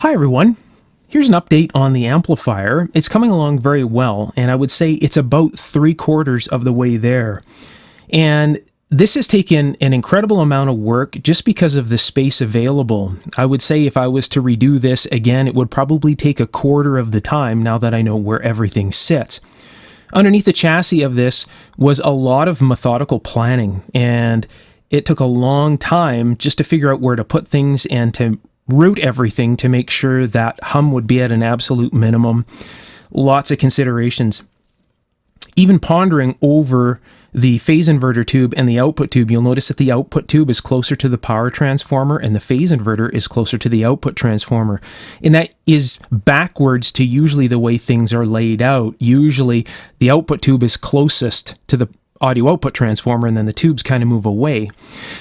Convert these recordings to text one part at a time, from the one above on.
Hi everyone, here's an update on the amplifier. It's coming along very well, and I would say it's about 3/4 of the way there. And this has taken an incredible amount of work just because of the space available. I would say if I was to redo this again, it would probably take 1/4 of the time now that I know where everything sits. Underneath the chassis of this was a lot of methodical planning, and it took a long time just to figure out where to put things and to route everything to make sure that hum would be at an absolute minimum. Lots of considerations. Even pondering over the phase inverter tube and the output tube, you'll notice that the output tube is closer to the power transformer and the phase inverter is closer to the output transformer. And that is backwards to usually the way things are laid out. Usually the output tube is closest to the audio output transformer and then the tubes kind of move away.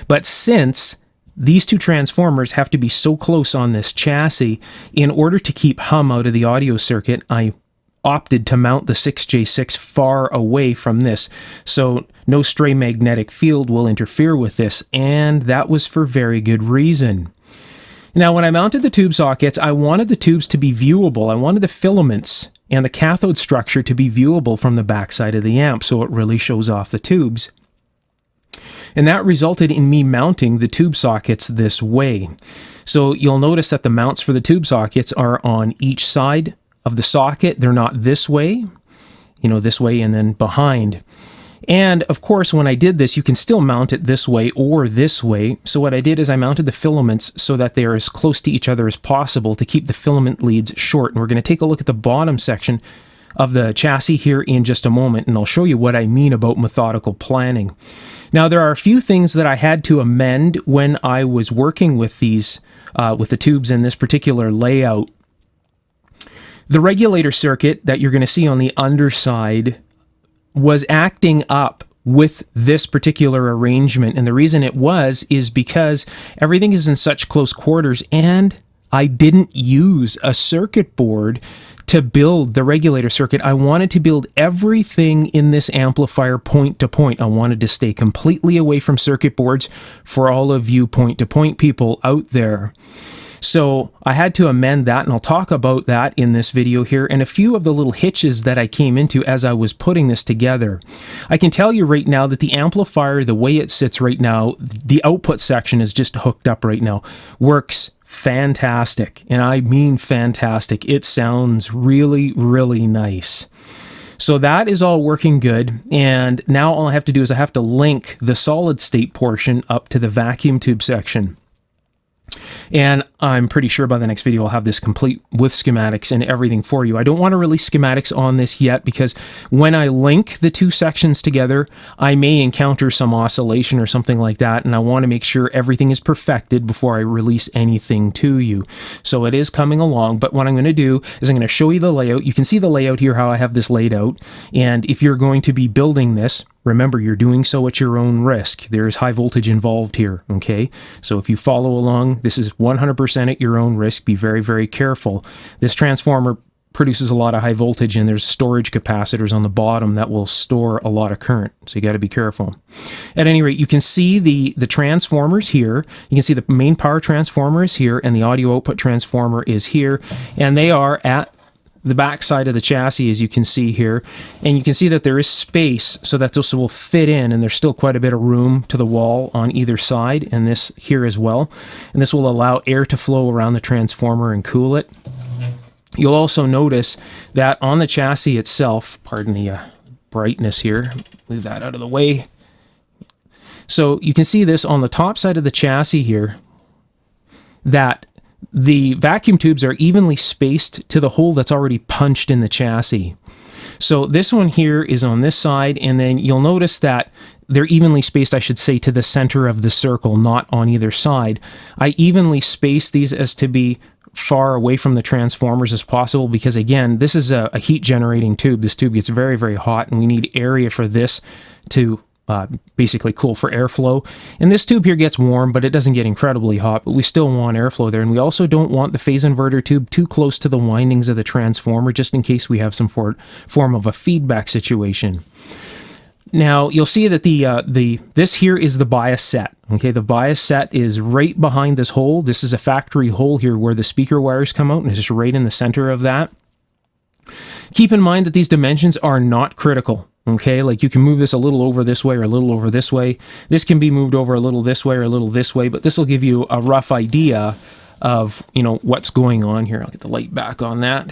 But since these two transformers have to be so close on this chassis, in order to keep hum out of the audio circuit, I opted to mount the 6J6 far away from this, so no stray magnetic field will interfere with this, and that was for very good reason. Now, when I mounted the tube sockets, I wanted the tubes to be viewable. I wanted the filaments and the cathode structure to be viewable from the backside of the amp, so it really shows off the tubes. And that resulted in me mounting the tube sockets this way. So you'll notice that the mounts for the tube sockets are on each side of the socket. They're not this way, this way and then behind. And of course, when I did this, you can still mount it this way or this way. So what I did is I mounted the filaments so that they are as close to each other as possible to keep the filament leads short. And we're going to take a look at the bottom section of the chassis here in just a moment, and I'll show you what I mean about methodical planning. Now, there are a few things that I had to amend when I was working with these, with the tubes in this particular layout. The regulator circuit that you're going to see on the underside was acting up with this particular arrangement, and the reason it was is because everything is in such close quarters, and I didn't use a circuit board to build the regulator circuit. I wanted to build everything in this amplifier point to point. I wanted to stay completely away from circuit boards for all of you point to point people out there. So I had to amend that, and I'll talk about that in this video here and a few of the little hitches that I came into as I was putting this together. I can tell you right now that the amplifier, the way it sits right now, the output section is just hooked up right now, works fantastic, and I mean fantastic. It sounds really, really nice. So that is all working good, and now all I have to do is I have to link the solid state portion up to the vacuum tube section. And I'm pretty sure by the next video I'll have this complete with schematics and everything for you. I don't want to release schematics on this yet because when I link the two sections together, I may encounter some oscillation or something like that, and I want to make sure everything is perfected before I release anything to you. So it is coming along, but what I'm going to do is I'm going to show you the layout. You can see the layout here, how I have this laid out, and if you're going to be building this, remember, you're doing so at your own risk. There is high voltage involved here, okay? So if you follow along, this is 100% at your own risk. Be very, very careful. This transformer produces a lot of high voltage, and there's storage capacitors on the bottom that will store a lot of current, so you got to be careful. At any rate, you can see the transformers here. You can see the main power transformer is here, and the audio output transformer is here, and they are at the back side of the chassis, as you can see here, and you can see that there is space so that this will fit in, and there's still quite a bit of room to the wall on either side, and this here as well, and this will allow air to flow around the transformer and cool it. You'll also notice that on the chassis itself, pardon the brightness here, move that out of the way. So you can see this on the top side of the chassis here, that the vacuum tubes are evenly spaced to the hole that's already punched in the chassis. So this one here is on this side, and then you'll notice that they're evenly spaced, I should say, to the center of the circle, not on either side. I evenly space these as to be far away from the transformers as possible because, again, this is a heat generating tube. This tube gets very, very hot, and we need area for this to basically cool for airflow. And this tube here gets warm, but it doesn't get incredibly hot, but we still want airflow there. And we also don't want the phase inverter tube too close to the windings of the transformer, just in case we have some form of a feedback situation. Now you'll see that this here is the bias set. Okay, the bias set is right behind this hole. This is a factory hole here where the speaker wires come out, and it's just right in the center of that. Keep in mind that these dimensions are not critical. Okay, like you can move this a little over this way or a little over this way. This can be moved over a little this way or a little this way, but this will give you a rough idea of, you know, what's going on here. I'll get the light back on that.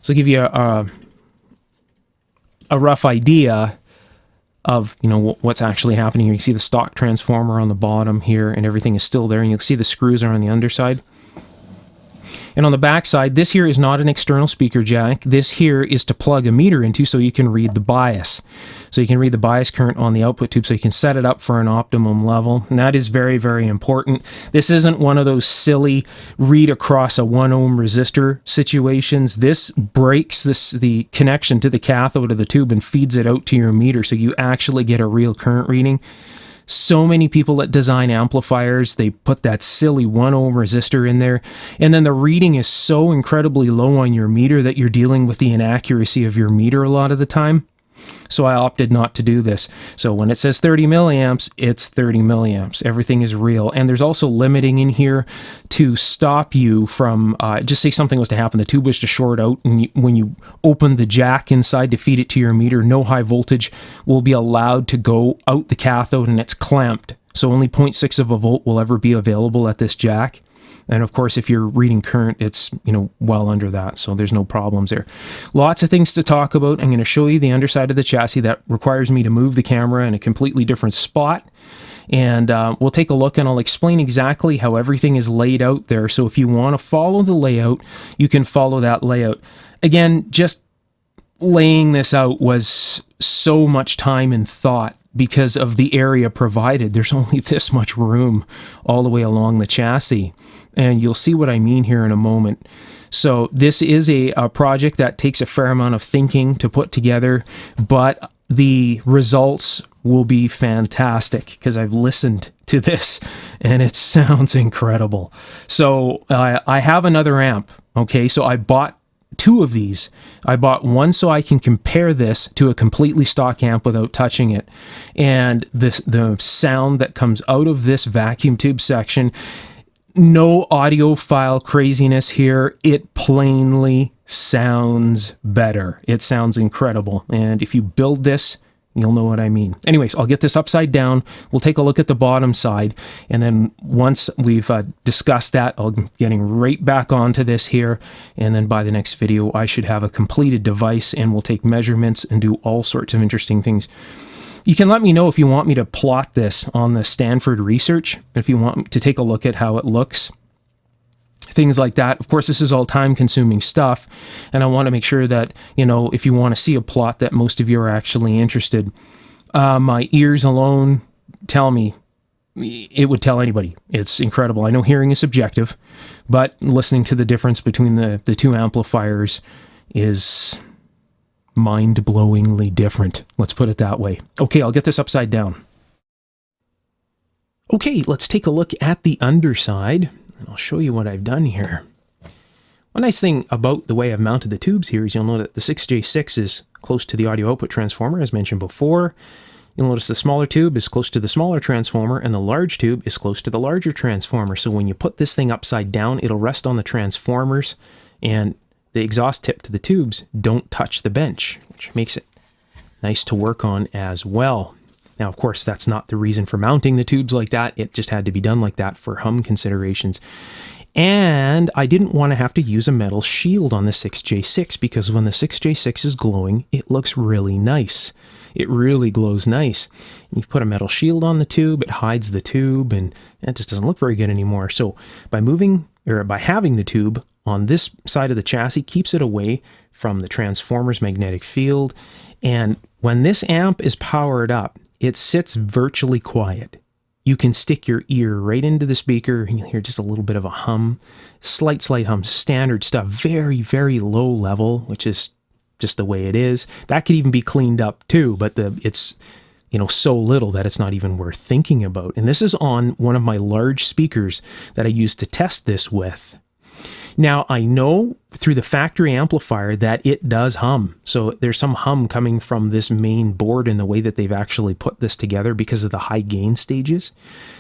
So it'll give you a rough idea of, you know, what's actually happening here. You see the stock transformer on the bottom here, and everything is still there, and you'll see the screws are on the underside. And on the back side, this here is not an external speaker jack. This here is to plug a meter into so you can read the bias. So you can read the bias current on the output tube so you can set it up for an optimum level. And that is very, very important. This isn't one of those silly read across a 1 ohm resistor situations. This breaks the connection to the cathode of the tube and feeds it out to your meter so you actually get a real current reading. So many people that design amplifiers, they put that silly 1 ohm resistor in there, and then the reading is so incredibly low on your meter that you're dealing with the inaccuracy of your meter a lot of the time. So I opted not to do this. So when it says 30 milliamps, it's 30 milliamps. Everything is real. And there's also limiting in here to stop you from, just say something was to happen, the tube was to short out, and when you open the jack inside to feed it to your meter, no high voltage will be allowed to go out the cathode, and it's clamped. So only 0.6 of a volt will ever be available at this jack. And of course, if you're reading current, it's, you know, well under that, so there's no problems there. Lots of things to talk about. I'm going to show you the underside of the chassis that requires me to move the camera in a completely different spot. And we'll take a look, and I'll explain exactly how everything is laid out there. So if you want to follow the layout, you can follow that layout. Again, just laying this out was so much time and thought because of the area provided. There's only this much room all the way along the chassis. And you'll see what I mean here in a moment. So this is a project that takes a fair amount of thinking to put together, but the results will be fantastic because I've listened to this and it sounds incredible. So I have another amp. Okay, so I bought 2 of these. I bought one so I can compare this to a completely stock amp without touching it. And the sound that comes out of this vacuum tube section, no audiophile craziness here. It plainly sounds better. It sounds incredible. And if you build this, you'll know what I mean. Anyways, I'll get this upside down. We'll take a look at the bottom side. And then once we've discussed that, I'll be getting right back onto this here. And then by the next video, I should have a completed device, and we'll take measurements and do all sorts of interesting things. You can let me know if you want me to plot this on the Stanford research, if you want to take a look at how it looks, things like that. Of course, this is all time-consuming stuff, and I want to make sure that, you know, if you want to see a plot, that most of you are actually interested. My ears alone tell me, it would tell anybody. It's incredible. I know hearing is subjective, but listening to the difference between the 2 amplifiers is mind-blowingly different. Let's put it that way. Okay, I'll get this upside down. Okay, let's take a look at the underside, and I'll show you what I've done here. One nice thing about the way I've mounted the tubes here is you'll know that the 6J6 is close to the audio output transformer, as mentioned before. You'll notice the smaller tube is close to the smaller transformer, and the large tube is close to the larger transformer. So when you put this thing upside down, it'll rest on the transformers, and the exhaust tip to the tubes don't touch the bench, which makes it nice to work on as well. Now, of course, that's not the reason for mounting the tubes like that. It just had to be done like that for hum considerations. And I didn't want to have to use a metal shield on the 6J6 because when the 6J6 is glowing, it looks really nice. It really glows nice. You put a metal shield on the tube, it hides the tube, and it just doesn't look very good anymore. So by having the tube on this side of the chassis, keeps it away from the transformer's magnetic field. And when this amp is powered up, it sits virtually quiet. You can stick your ear right into the speaker and you'll hear just a little bit of a hum, slight hum, standard stuff, very, very low level, which is just the way it is. That could even be cleaned up too, but it's, you know, so little that it's not even worth thinking about. And this is on one of my large speakers that I used to test this with. Now, I know through the factory amplifier that it does hum. So there's some hum coming from this main board in the way that they've actually put this together because of the high gain stages.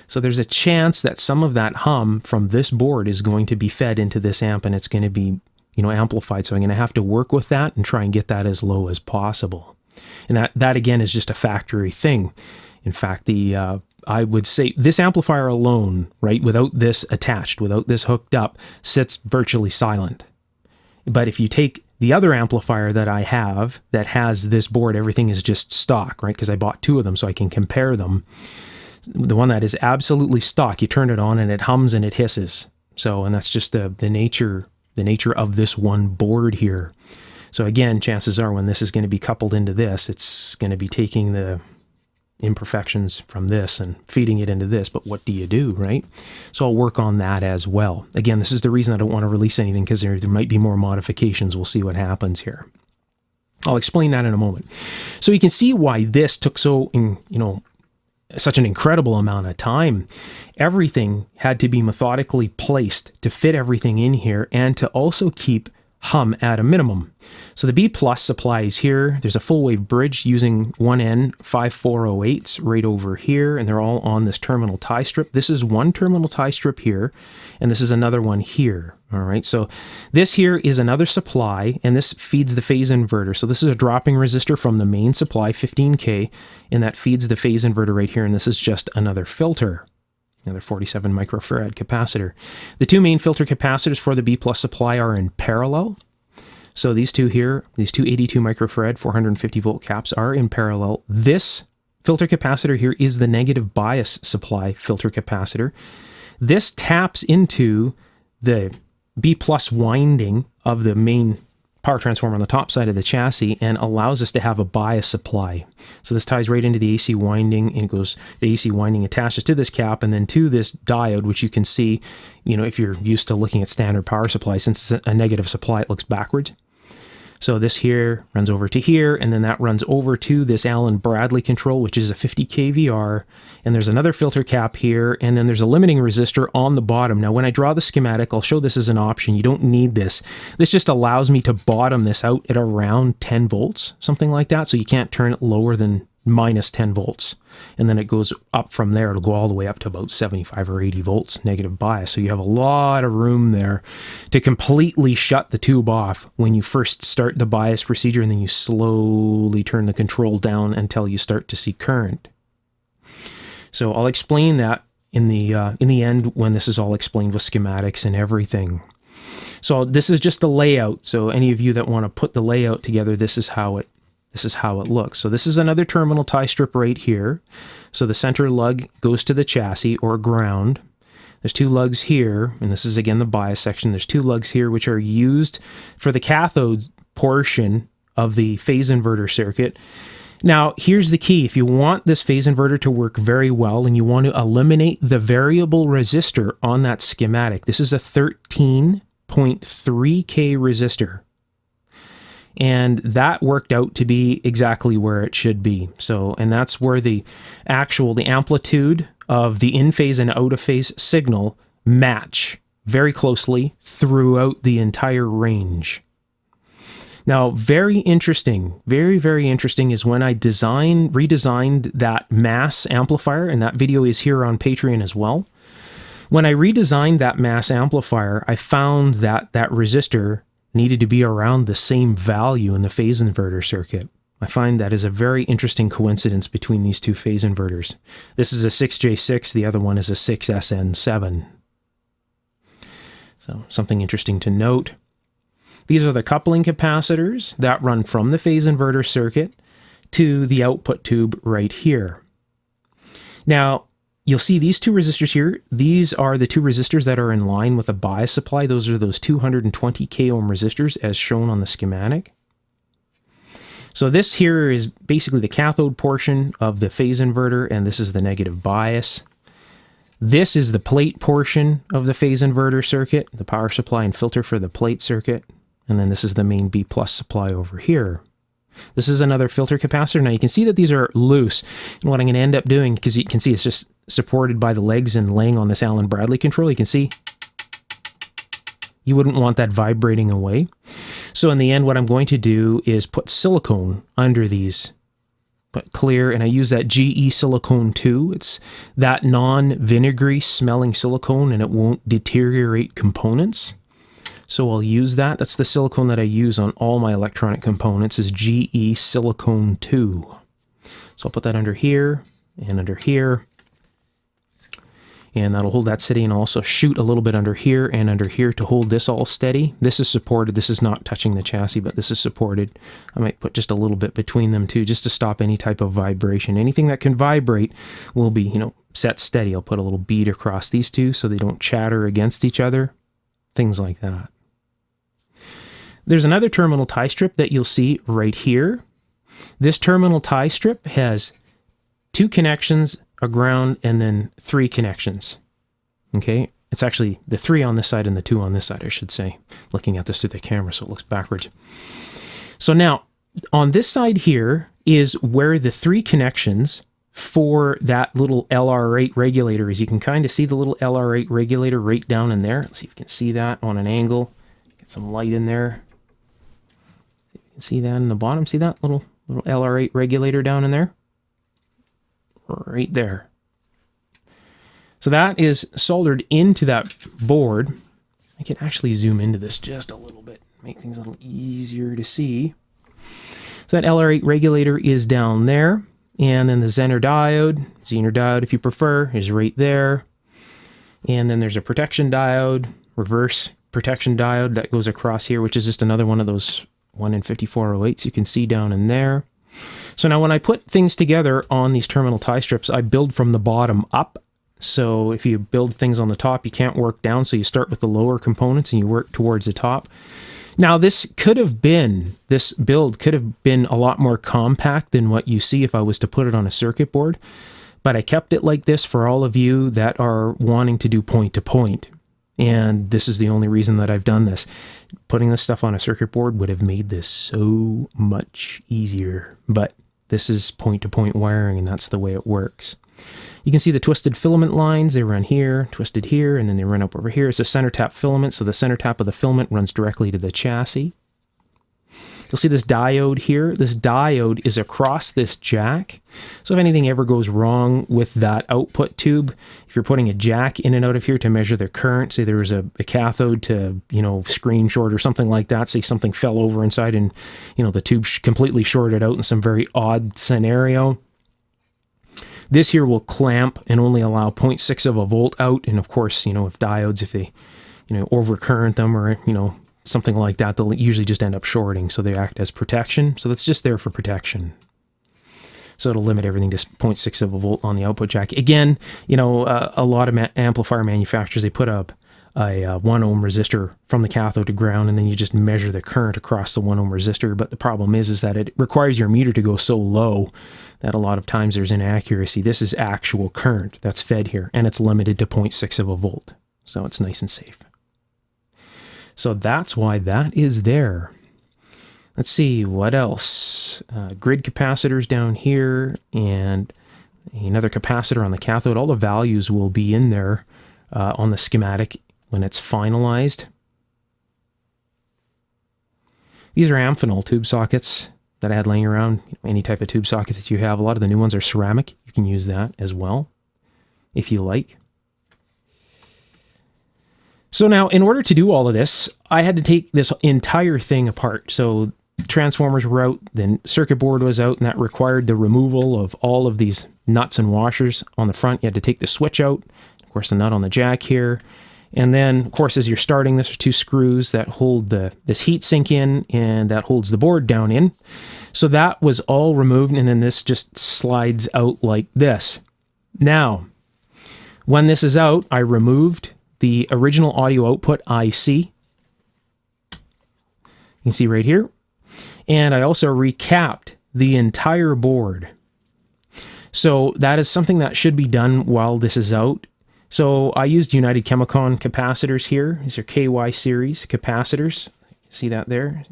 So there's a chance that some of that hum from this board is going to be fed into this amp and it's going to be, amplified. So I'm going to have to work with that and try and get that as low as possible. And that again is just a factory thing. In fact, I would say this amplifier alone, right, without this attached, without this hooked up, sits virtually silent. But if you take the other amplifier that I have that has this board, everything is just stock, right? Because I bought two of them so I can compare them. The one that is absolutely stock, you turn it on and it hums and it hisses. So, and that's just the nature of this one board here. So again, chances are when this is going to be coupled into this, it's going to be taking the imperfections from this and feeding it into this, but what do you do, right? So I'll work on that as well. Again, this is the reason I don't want to release anything, because there might be more modifications. We'll see what happens here. I'll explain that in a moment. So you can see why this took such an incredible amount of time. Everything had to be methodically placed to fit everything in here and to also keep hum at a minimum. So the B plus supply is here. There's a full wave bridge using 1N5408s right over here, and they're all on this terminal tie strip. This is one terminal tie strip here, and this is another one here. All right, so this here is another supply, and this feeds the phase inverter. So this is a dropping resistor from the main supply, 15K, and that feeds the phase inverter right here, and this is just another filter. Another 47 microfarad capacitor. The two main filter capacitors for the B plus supply are in parallel. So these two here, these two 82 microfarad 450 volt caps are in parallel. This filter capacitor here is the negative bias supply filter capacitor. This taps into the B plus winding of the main power transformer on the top side of the chassis and allows us to have a bias supply. So this ties right into the AC winding, and the AC winding attaches to this cap and then to this diode, which you can see, if you're used to looking at standard power supply, since it's a negative supply, it looks backwards. So this here runs over to here, and then that runs over to this Allen Bradley control, which is a 50 kVR, and there's another filter cap here, and then there's a limiting resistor on the bottom. Now, when I draw the schematic, I'll show this as an option. You don't need this. This just allows me to bottom this out at around 10 volts, something like that, so you can't turn it lower than minus 10 volts. And then it goes up from there. It'll go all the way up to about 75 or 80 volts negative bias. So you have a lot of room there to completely shut the tube off when you first start the bias procedure, and then you slowly turn the control down until you start to see current. So I'll explain that in the end when this is all explained with schematics and everything. So this is just the layout. So any of you that want to put the layout together, this is how it looks. So this is another terminal tie strip right here. So the center lug goes to the chassis or ground. There's two lugs here, and this is again the bias section. There's two lugs here which are used for the cathode portion of the phase inverter circuit. Now, here's the key. If you want this phase inverter to work very well and you want to eliminate the variable resistor on that schematic, this is a 13.3K resistor. And that worked out to be exactly where it should be. So, and that's where the amplitude of the in-phase and out-of-phase signal match very closely throughout the entire range. Now, very interesting, very, very interesting is when I redesigned that mass amplifier, and that video is here on Patreon as well. When I redesigned that mass amplifier, I found that that resistor needed to be around the same value in the phase inverter circuit. I find that is a very interesting coincidence between these two phase inverters. This is a 6J6, the other one is a 6SN7. So something interesting to note. These are the coupling capacitors that run from the phase inverter circuit to the output tube right here. Now, you'll see these two resistors here. These are the two resistors that are in line with a bias supply. Those are those 220 k ohm resistors as shown on the schematic. So this here is basically the cathode portion of the phase inverter, and this is the negative bias. This is the plate portion of the phase inverter circuit, the power supply and filter for the plate circuit. And then this is the main B plus supply over here. This is another filter capacitor. Now you can see that these are loose. And what I'm going to end up doing, because you can see it's just supported by the legs and laying on this Allen Bradley control, you can see You wouldn't want that vibrating away. So in the end, what I'm going to do is put silicone under these, but clear, and I use that GE Silicone 2. It's that non-vinegary smelling silicone, and it won't deteriorate components. So I'll use that. That's the silicone that I use on all my electronic components, is GE Silicone 2. So I'll put that under here and under here. And that'll hold that steady, and also shoot a little bit under here and under here to hold this all steady. This is supported. This is not touching the chassis, but this is supported. I might put just a little bit between them too, just to stop any type of vibration. Anything that can vibrate will be, set steady. I'll put a little bead across these two so they don't chatter against each other. Things like that. There's another terminal tie strip that you'll see right here. This terminal tie strip has 2 connections, a ground, and then 3 connections. Okay, it's actually the 3 on this side and the 2 on this side, I should say, looking at this through the camera so it looks backwards. So now, on this side here is where the 3 connections for that little LR8 regulator is. You can kind of see the little LR8 regulator right down in there. Let's see if you can see that on an angle. Get some light in there. You can see that in the bottom. See that little LR8 regulator down in there? Right there. So that is soldered into that board. I can actually zoom into this just a little bit, make things a little easier to see. So that LR8 regulator is down there, and then the Zener diode if you prefer, is right there. And then there's a protection diode, reverse protection diode that goes across here, which is just another one of those 1 in 5408s you can see down in there. So now when I put things together on these terminal tie strips, I build from the bottom up. So if you build things on the top, you can't work down. So you start with the lower components and you work towards the top. Now this build could have been a lot more compact than what you see if I was to put it on a circuit board. But I kept it like this for all of you that are wanting to do point to point. And this is the only reason that I've done this. Putting this stuff on a circuit board would have made this so much easier. But this is point-to-point wiring, and that's the way it works. You can see the twisted filament lines. They run here, twisted here, and then they run up over here. It's a center tap filament, so the center tap of the filament runs directly to the chassis. You'll see this diode here. This diode is across this jack. So if anything ever goes wrong with that output tube, if you're putting a jack in and out of here to measure the current, say there was a cathode to, screen short or something like that, say something fell over inside and, the tube completely shorted out in some very odd scenario. This here will clamp and only allow 0.6 of a volt out. And of course, if diodes, if they, overcurrent them or, something like that, they'll usually just end up shorting, so they act as protection. So that's just there for protection. So it'll limit everything to 0.6 of a volt on the output jack. Again, a lot of amplifier manufacturers, they put up a 1 ohm resistor from the cathode to ground, and then you just measure the current across the 1 ohm resistor. But the problem is that it requires your meter to go so low that a lot of times there's inaccuracy. This is actual current that's fed here, and it's limited to 0.6 of a volt. So it's nice and safe. So that's why that is there. Let's see, what else? Grid capacitors down here, and another capacitor on the cathode. All the values will be in there on the schematic when it's finalized. These are Amphenol tube sockets that I had laying around. Any type of tube socket that you have. A lot of the new ones are ceramic. You can use that as well, if you like. So now, in order to do all of this, I had to take this entire thing apart. So transformers were out, then circuit board was out, and that required the removal of all of these nuts and washers on the front. You had to take the switch out, of course the nut on the jack here. And then, of course, as you're starting this, there's 2 screws that hold this heat sink in, and that holds the board down in. So that was all removed, and then this just slides out like this. Now, when this is out, I removed the original audio output IC. You can see right here. And I also recapped the entire board. So that is something that should be done while this is out. So I used United Chemicon capacitors here. These are KY series capacitors. See that there?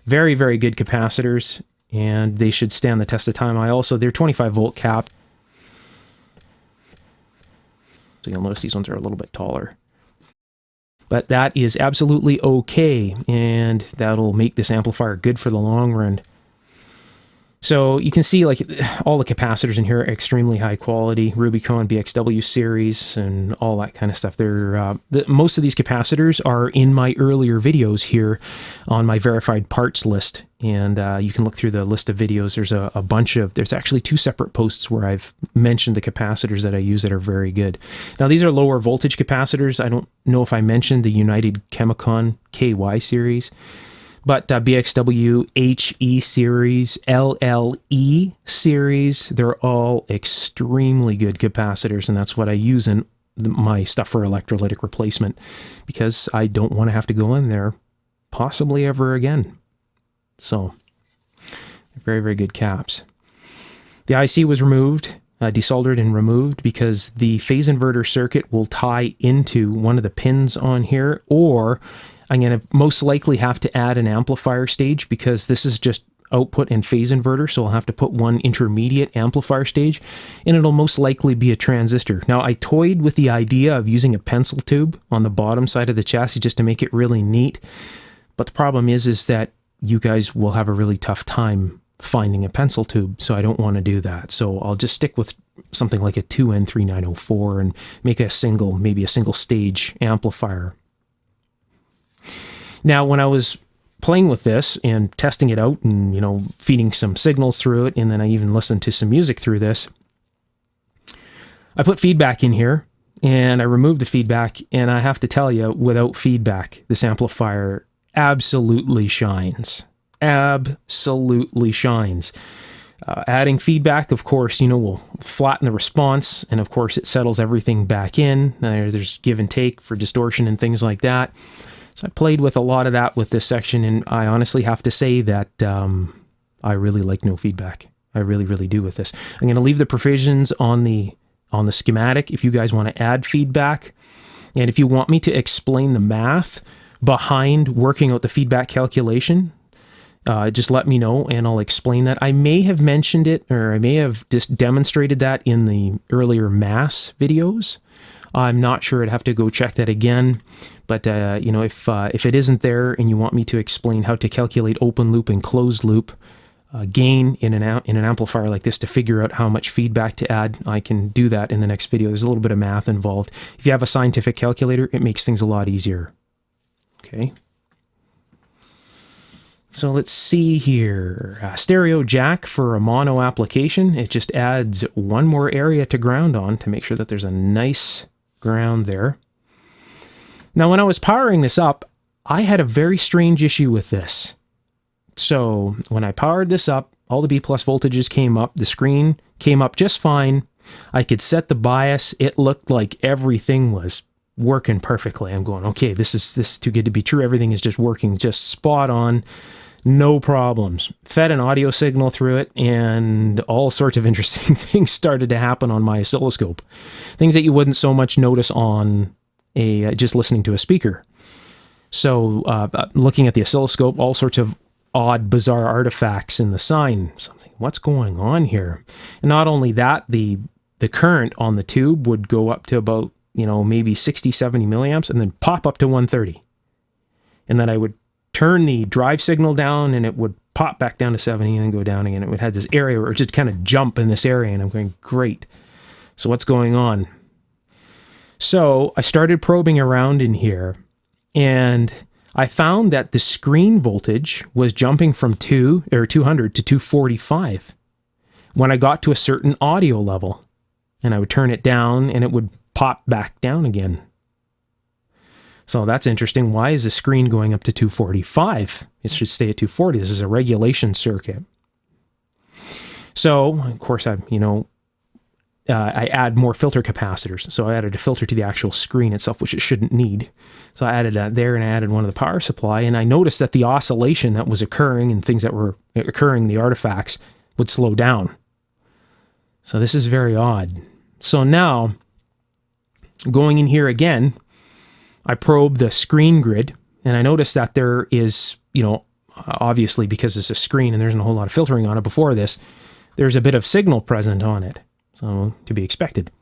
Very, very good capacitors, and they should stand the test of time. They're 25 volt cap. So you'll notice these ones are a little bit taller. but that is absolutely okay, and that'll make this amplifier good for the long run. So you can see like all the capacitors in here are extremely high quality, Rubicon BXW series and all that kind of stuff. Most of these capacitors are in my earlier videos here on my verified parts list. And you can look through the list of videos. There's a bunch of, there's actually 2 separate posts where I've mentioned the capacitors that I use that are very good. Now these are lower voltage capacitors. I don't know if I mentioned the United Chemicon KY series. But BXW HE series, LLE series, they're all extremely good capacitors, and that's what I use in my stuff for electrolytic replacement, because I don't want to have to go in there possibly ever again. So, very, very good caps. The IC was removed, desoldered and removed, because the phase inverter circuit will tie into one of the pins on here, or I'm going to most likely have to add an amplifier stage, because this is just output and phase inverter, so I'll have to put one intermediate amplifier stage, and it'll most likely be a transistor. Now, I toyed with the idea of using a pencil tube on the bottom side of the chassis just to make it really neat, but the problem is that you guys will have a really tough time finding a pencil tube, so I don't want to do that. So I'll just stick with something like a 2N3904 and make maybe a single stage amplifier. Now, when I was playing with this and testing it out and, feeding some signals through it, and then I even listened to some music through this, I put feedback in here and I removed the feedback, and I have to tell you, without feedback, this amplifier absolutely shines. Absolutely shines. Adding feedback, of course, will flatten the response, and of course it settles everything back in. There's give and take for distortion and things like that. So I played with a lot of that with this section, and I honestly have to say that I really like no feedback. I really, really do with this. I'm going to leave the provisions on the schematic if you guys want to add feedback. And if you want me to explain the math behind working out the feedback calculation, just let me know and I'll explain that. I may have mentioned it, or I may have just demonstrated that in the earlier mass videos. I'm not sure. I'd have to go check that again. But, if it isn't there and you want me to explain how to calculate open loop and closed loop gain in an amplifier like this to figure out how much feedback to add, I can do that in the next video. There's a little bit of math involved. If you have a scientific calculator, it makes things a lot easier. Okay. So let's see here. Stereo jack for a mono application. It just adds one more area to ground on to make sure that there's a nice ground there. Now, when I was powering this up, I had a very strange issue with this. So when I powered this up, all the B+ voltages came up. The screen came up just fine. I could set the bias. It looked like everything was working perfectly. I'm going, okay, this is too good to be true. Everything is just working just spot on. No problems. Fed an audio signal through it, and all sorts of interesting things started to happen on my oscilloscope. Things that you wouldn't so much notice on just listening to a speaker. So looking at the oscilloscope, all sorts of odd, bizarre artifacts in the sine. Something, what's going on here? And not only that, the current on the tube would go up to about, maybe 60, 70 milliamps, and then pop up to 130. And then I would turn the drive signal down, and it would pop back down to 70 and then go down again. It would have this area where it would just kind of jump in this area, and I'm going, great. So what's going on? So I started probing around in here, and I found that the screen voltage was jumping from 200 to 245 when I got to a certain audio level. And I would turn it down, and it would pop back down again. So that's interesting. Why is the screen going up to 245? It should stay at 240. This is a regulation circuit. So, of course, I add more filter capacitors. So I added a filter to the actual screen itself, which it shouldn't need. So I added that there, and I added one of the power supply, and I noticed that the oscillation that was occurring and things that were occurring, the artifacts, would slow down. So this is very odd. So now, going in here again, I probe the screen grid, and I noticed that there is, obviously because it's a screen and there's a whole lot of filtering on it before this, there's a bit of signal present on it. So to be expected.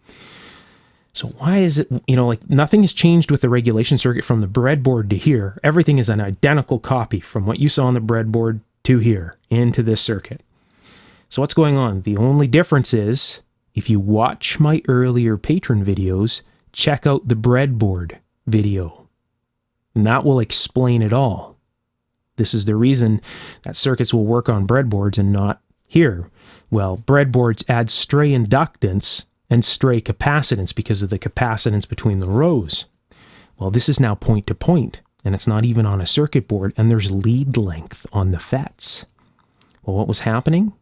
So why is it, like nothing has changed with the regulation circuit from the breadboard to here. Everything is an identical copy from what you saw on the breadboard to here into this circuit. So what's going on? The only difference is if you watch my earlier patron videos, check out the breadboard video. And that will explain it all. This is the reason that circuits will work on breadboards and not here. Well, breadboards add stray inductance and stray capacitance because of the capacitance between the rows. Well, this is now point to point, and it's not even on a circuit board, and there's lead length on the FETs. Well, what was happening?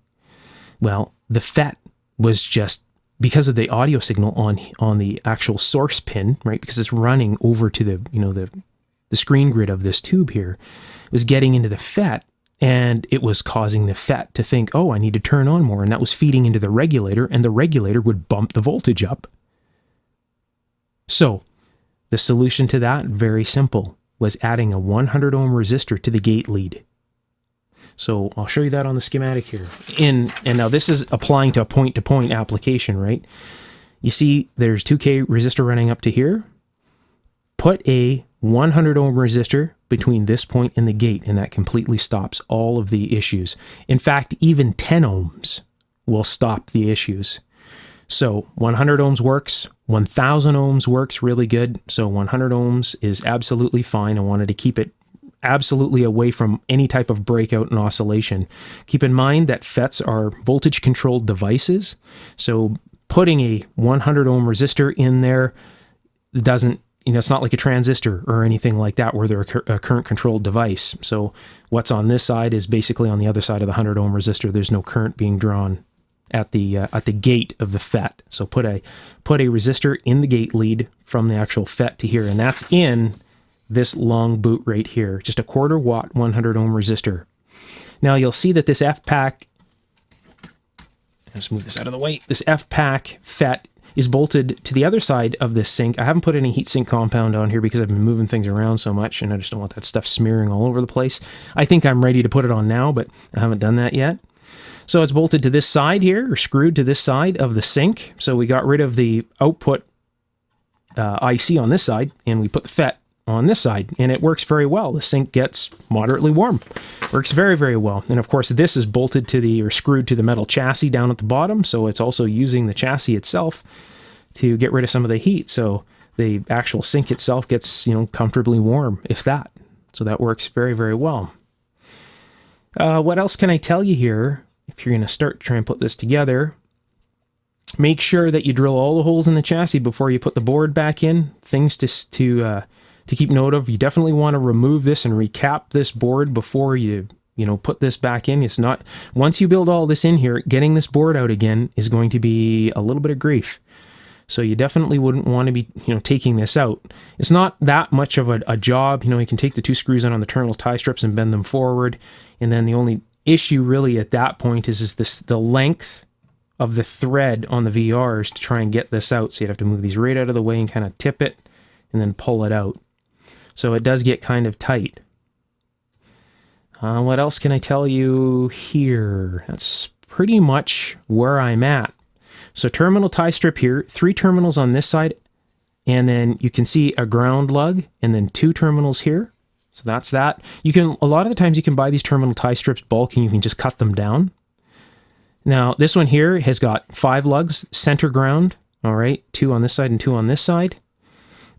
Well, the FET was just, because of the audio signal on the actual source pin, right, because it's running over to the screen grid of this tube here, it was getting into the FET, and it was causing the FET to think, oh, I need to turn on more. And that was feeding into the regulator, and the regulator would bump the voltage up. So the solution to that, very simple, was adding a 100 ohm resistor to the gate lead. So I'll show you that on the schematic here. And now this is applying to a point-to-point application, right? You see there's 2K resistor running up to here. Put a 100 ohm resistor between this point and the gate, and that completely stops all of the issues. In fact, even 10 ohms will stop the issues. So 100 ohms works, 1000 ohms works really good. So 100 ohms is absolutely fine. I wanted to keep it absolutely away from any type of breakout and oscillation. Keep in mind that FETs are voltage controlled devices. So putting a 100 ohm resistor in there doesn't, it's not like a transistor or anything like that where they're a current controlled device. So what's on this side is basically on the other side of the 100 ohm resistor. There's no current being drawn at the gate of the FET. So put a resistor in the gate lead from the actual FET to here, and that's in this long boot right here, just a 1/4 watt 100 ohm resistor. Now you'll see that this FPAC, let's move this out of the way, this FPAC FET is bolted to the other side of this sink. I haven't put any heatsink compound on here because I've been moving things around so much, and I just don't want that stuff smearing all over the place. I think I'm ready to put it on now, but I haven't done that yet. So it's bolted to this side here, or screwed to this side of the sink. So we got rid of the output IC on this side, and we put the FET on this side, and it works very well. The sink gets moderately warm. Works very, very well. And of course, this is bolted to or screwed to the metal chassis down at the bottom, so it's also using the chassis itself to get rid of some of the heat. So the actual sink itself gets, comfortably warm, if that. So that works very, very well. What else can I tell you here? If you're going to start to try and put this together, make sure that you drill all the holes in the chassis before you put the board back in. Things to keep note of. You definitely want to remove this and recap this board before you put this back in. It's not, once you build all this in here, getting this board out again is going to be a little bit of grief. So you definitely wouldn't want to be, taking this out. It's not that much of a job. You can take the 2 screws on the terminal tie strips and bend them forward. And then the only issue really at that point is the length of the thread on the VRs to try and get this out. So you'd have to move these right out of the way and kind of tip it and then pull it out. So it does get kind of tight. What else can I tell you here? That's pretty much where I'm at. So terminal tie strip here, 3 terminals on this side, and then you can see a ground lug, and then 2 terminals here. So that's that. A lot of the times you can buy these terminal tie strips bulk, and you can just cut them down. Now, this one here has got 5 lugs, center ground, all right, 2 on this side and 2 on this side.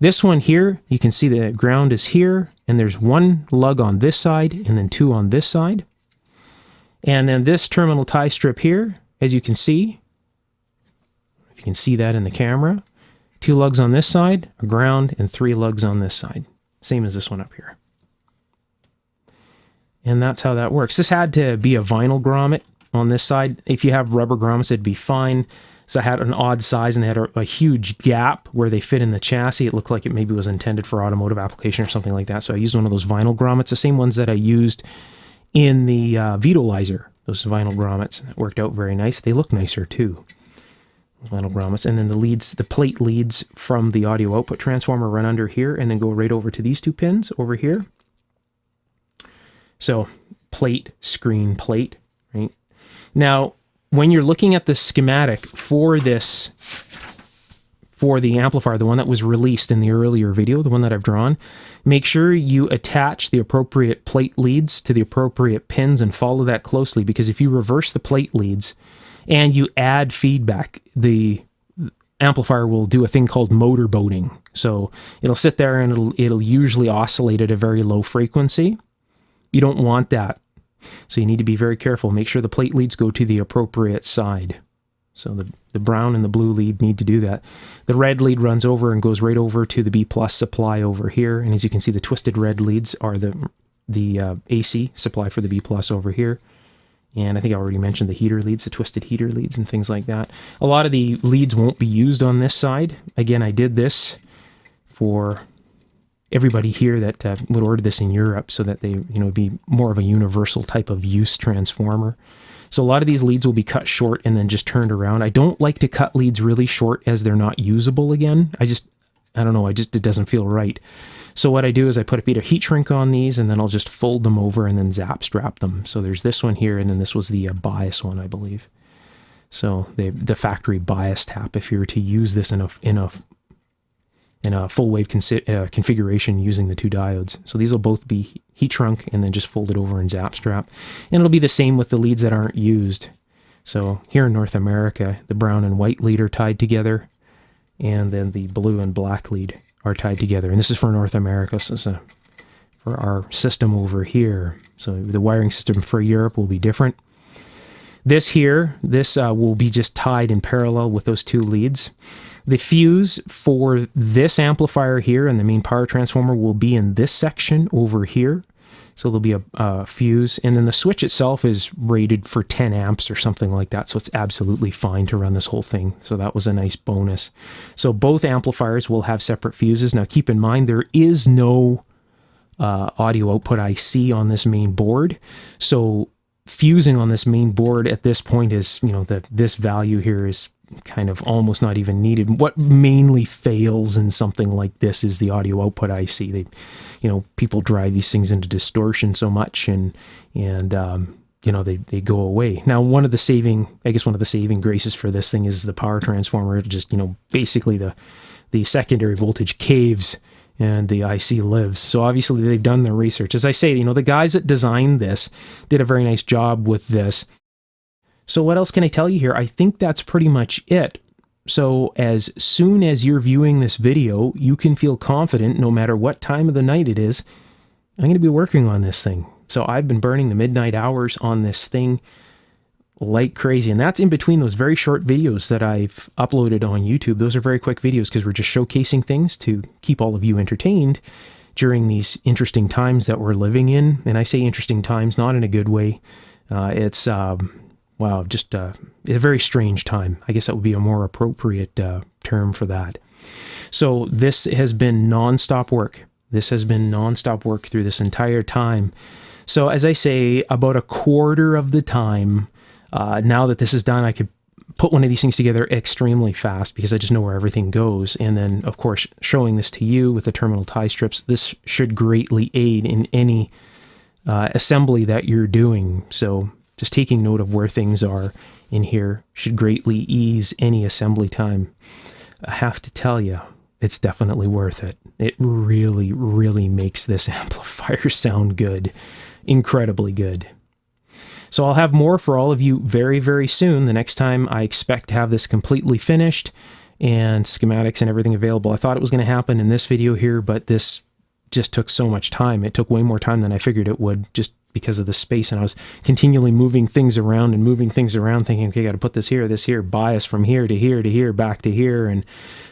This one here, you can see the ground is here, and there's 1 lug on this side, and then 2 on this side. And then this terminal tie strip here, as you can see, if you can see that in the camera, 2 lugs on this side, a ground, and 3 lugs on this side. Same as this one up here. And that's how that works. This had to be a vinyl grommet on this side. If you have rubber grommets, it'd be fine. So I had an odd size, and they had a huge gap where they fit in the chassis. It looked like it maybe was intended for automotive application or something like that. So I used one of those vinyl grommets, the same ones that I used in the Vitalizer, those vinyl grommets. It worked out very nice. They look nicer too, vinyl grommets. And then the plate leads from the audio output transformer run under here and then go right over to these 2 pins over here. So plate, screen, plate, right? Now, when you're looking at the schematic for this for the amplifier, the one that was released in the earlier video, the one that I've drawn, make sure you attach the appropriate plate leads to the appropriate pins and follow that closely, because if you reverse the plate leads and you add feedback, the amplifier will do a thing called motor boating. So it'll sit there and it'll usually oscillate at a very low frequency. You don't want that. So you need to be very careful. Make sure the plate leads go to the appropriate side. So the brown and the blue lead need to do that. The red lead runs over and goes right over to the B+ supply over here. And as you can see, the twisted red leads are the AC supply for the B+ over here. And I think I already mentioned the heater leads, the twisted heater leads and things like that. A lot of the leads won't be used on this side. Again, I did this for everybody here that would order this in Europe, so that they, be more of a universal type of use transformer. So a lot of these leads will be cut short and then just turned around. I don't like to cut leads really short as they're not usable again. I don't know, it doesn't feel right. So what I do is I put a bit of heat shrink on these, and then I'll just fold them over and then zap strap them. So there's this one here, and then this was the bias one, I believe. So the factory bias tap, if you were to use this in a full wave configuration using the two diodes. So these will both be heat shrunk and then just folded over and zap strap. And it'll be the same with the leads that aren't used. So here in North America, the brown and white lead are tied together, and then the blue and black lead are tied together. And this is for North America, so this is for our system over here. So the wiring system for Europe will be different. This will be just tied in parallel with those two leads. The fuse for this amplifier here and the main power transformer will be in this section over here. So there'll be a fuse, and then the switch itself is rated for 10 amps or something like that. So it's absolutely fine to run this whole thing. So that was a nice bonus. So both amplifiers will have separate fuses. Now keep in mind, there is no audio output IC on this main board. So fusing on this main board at this point is, this value here is kind of almost not even needed. What mainly fails in something like this is the audio output IC. People drive these things into distortion so much, and they go away. Now, one of the saving graces for this thing is the power transformer. It just, basically the secondary voltage caves and the IC lives. So obviously they've done their research. As I say, the guys that designed this did a very nice job with this. So what else can I tell you here? I think that's pretty much it. So as soon as you're viewing this video, you can feel confident, no matter what time of the night it is, I'm going to be working on this thing. So I've been burning the midnight hours on this thing like crazy. And that's in between those very short videos that I've uploaded on YouTube. Those are very quick videos because we're just showcasing things to keep all of you entertained during these interesting times that we're living in. And I say interesting times, not in a good way. It's just a very strange time. I guess that would be a more appropriate term for that. So this has been nonstop work. This has been nonstop work through this entire time. So as I say, about a quarter of the time, now that this is done, I could put one of these things together extremely fast because I just know where everything goes. And then, of course, showing this to you with the terminal tie strips, this should greatly aid in any assembly that you're doing. So just taking note of where things are in here should greatly ease any assembly time. I have to tell you, it's definitely worth it. It really, really makes this amplifier sound good. Incredibly good. So I'll have more for all of you very, very soon. The next time I expect to have this completely finished and schematics and everything available. I thought it was going to happen in this video here, but this just took so much time. It took way more time than I figured it would, just because of the space, and I was continually moving things around, thinking, okay, got to put this here, bias from here to here to here, back to here, and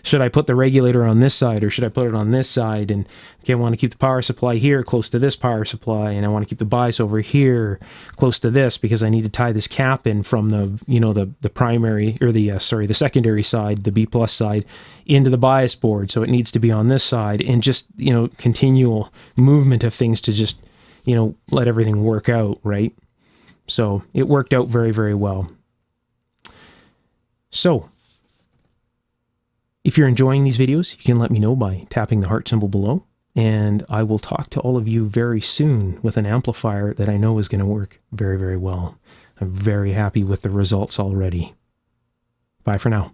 should I put the regulator on this side or should I put it on this side? And okay, I want to keep the power supply here close to this power supply, and I want to keep the bias over here close to this because I need to tie this cap in from the primary, or the secondary side, the B+ side, into the bias board, so it needs to be on this side, and just continual movement of things to just let everything work out, right? So it worked out very, very well. So if you're enjoying these videos, you can let me know by tapping the heart symbol below, and I will talk to all of you very soon with an amplifier that I know is going to work very, very well. I'm very happy with the results already. Bye for now.